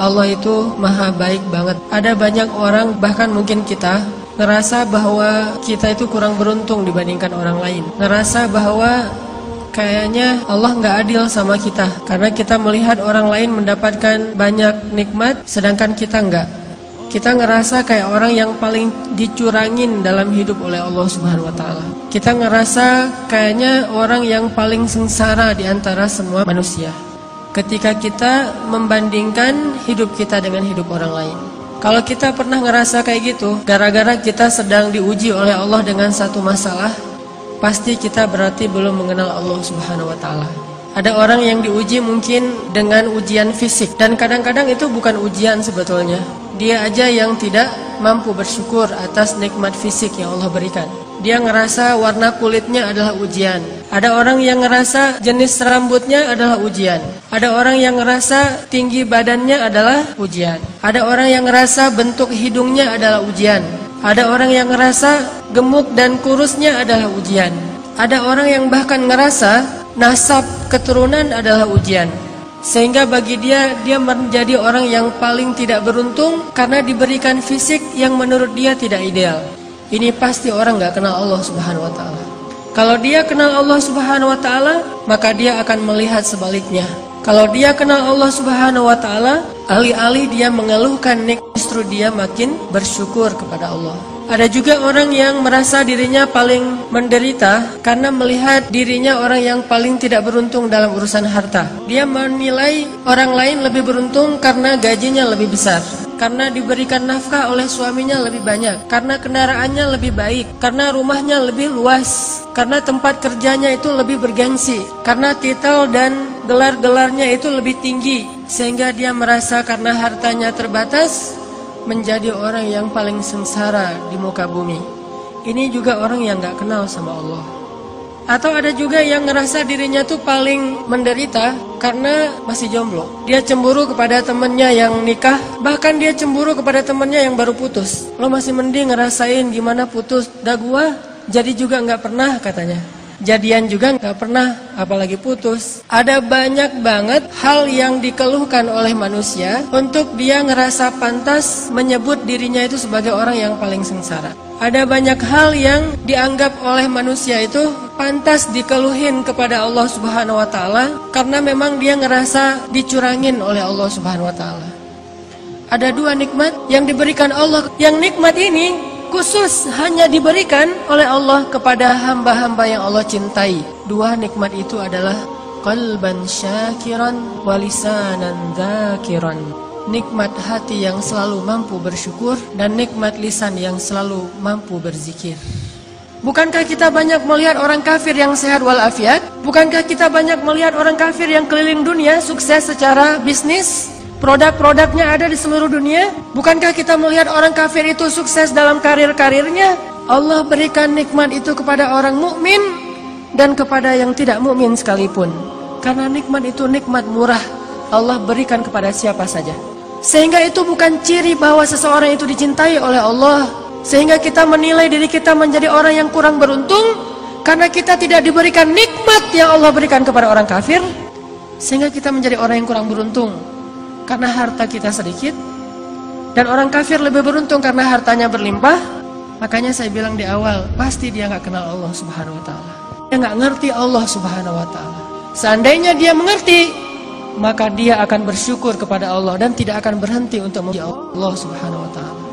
Allah itu maha baik banget. Ada banyak orang, bahkan mungkin kita, ngerasa bahwa kita itu kurang beruntung dibandingkan orang lain. Ngerasa bahwa kayaknya Allah nggak adil sama kita, karena kita melihat orang lain mendapatkan banyak nikmat, sedangkan kita nggak. Kita ngerasa kayak orang yang paling dicurangin dalam hidup oleh Allah Subhanahu wa Ta'ala. Kita ngerasa kayaknya orang yang paling sengsara di antara semua manusia, ketika kita membandingkan hidup kita dengan hidup orang lain. Kalau kita pernah ngerasa kayak gitu, gara-gara kita sedang diuji oleh Allah dengan satu masalah, pasti kita berarti belum mengenal Allah Subhanahu wa Ta'ala. Ada orang yang diuji mungkin dengan ujian fisik, dan kadang-kadang itu bukan ujian sebetulnya. Dia aja yang tidak mampu bersyukur atas nikmat fisik yang Allah berikan. Dia ngerasa warna kulitnya adalah ujian. Ada orang yang ngerasa jenis rambutnya adalah ujian. Ada orang yang ngerasa tinggi badannya adalah ujian. Ada orang yang ngerasa bentuk hidungnya adalah ujian. Ada orang yang ngerasa gemuk dan kurusnya adalah ujian. Ada orang yang bahkan ngerasa nasab keturunan adalah ujian. Sehingga bagi dia menjadi orang yang paling tidak beruntung karena diberikan fisik yang menurut dia tidak ideal. Ini pasti orang gak kenal Allah Subhanahu wa Ta'ala. Kalau dia kenal Allah Subhanahu wa Ta'ala, maka dia akan melihat sebaliknya. Kalau dia kenal Allah Subhanahu wa Ta'ala, alih-alih dia mengeluhkan nikmat, justru dia makin bersyukur kepada Allah. Ada juga orang yang merasa dirinya paling menderita karena melihat dirinya orang yang paling tidak beruntung dalam urusan harta. Dia menilai orang lain lebih beruntung karena gajinya lebih besar, karena diberikan nafkah oleh suaminya lebih banyak, karena kendaraannya lebih baik, karena rumahnya lebih luas, karena tempat kerjanya itu lebih bergengsi, karena titel dan gelar-gelarnya itu lebih tinggi. Sehingga dia merasa karena hartanya terbatas, menjadi orang yang paling sengsara di muka bumi. Ini juga orang yang gak kenal sama Allah. Atau ada juga yang ngerasa dirinya tuh paling menderita karena masih jomblo. Dia cemburu kepada temennya yang nikah, bahkan dia cemburu kepada temennya yang baru putus. Lo masih mending ngerasain gimana putus, dah gua jadi juga gak pernah katanya. Jadian juga gak pernah, apalagi putus. Ada banyak banget hal yang dikeluhkan oleh manusia untuk dia ngerasa pantas menyebut dirinya itu sebagai orang yang paling sengsara. Ada banyak hal yang dianggap oleh manusia itu pantas dikeluhin kepada Allah Subhanahu wa Ta'ala, karena memang dia ngerasa dicurangin oleh Allah Subhanahu wa Ta'ala. Ada dua nikmat yang diberikan Allah, yang nikmat ini khusus hanya diberikan oleh Allah kepada hamba-hamba yang Allah cintai. Dua nikmat itu adalah qalban syakiran wa lisanan dzakiran. Nikmat hati yang selalu mampu bersyukur dan nikmat lisan yang selalu mampu berzikir. Bukankah kita banyak melihat orang kafir yang sehat walafiat? Bukankah kita banyak melihat orang kafir yang keliling dunia sukses secara bisnis? Produk-produknya ada di seluruh dunia. Bukankah kita melihat orang kafir itu sukses dalam karir-karirnya? Allah berikan nikmat itu kepada orang mukmin dan kepada yang tidak mukmin sekalipun. Karena nikmat itu nikmat murah, Allah berikan kepada siapa saja. Sehingga itu bukan ciri bahwa seseorang itu dicintai oleh Allah. Sehingga kita menilai diri kita menjadi orang yang kurang beruntung karena kita tidak diberikan nikmat yang Allah berikan kepada orang kafir. Sehingga kita menjadi orang yang kurang beruntung karena harta kita sedikit, dan orang kafir lebih beruntung karena hartanya berlimpah. Makanya saya bilang di awal, pasti dia gak kenal Allah Subhanahu wa Ta'ala. Dia gak ngerti Allah Subhanahu wa Ta'ala. Seandainya dia mengerti, maka dia akan bersyukur kepada Allah dan tidak akan berhenti untuk memuji Allah Subhanahu wa Ta'ala.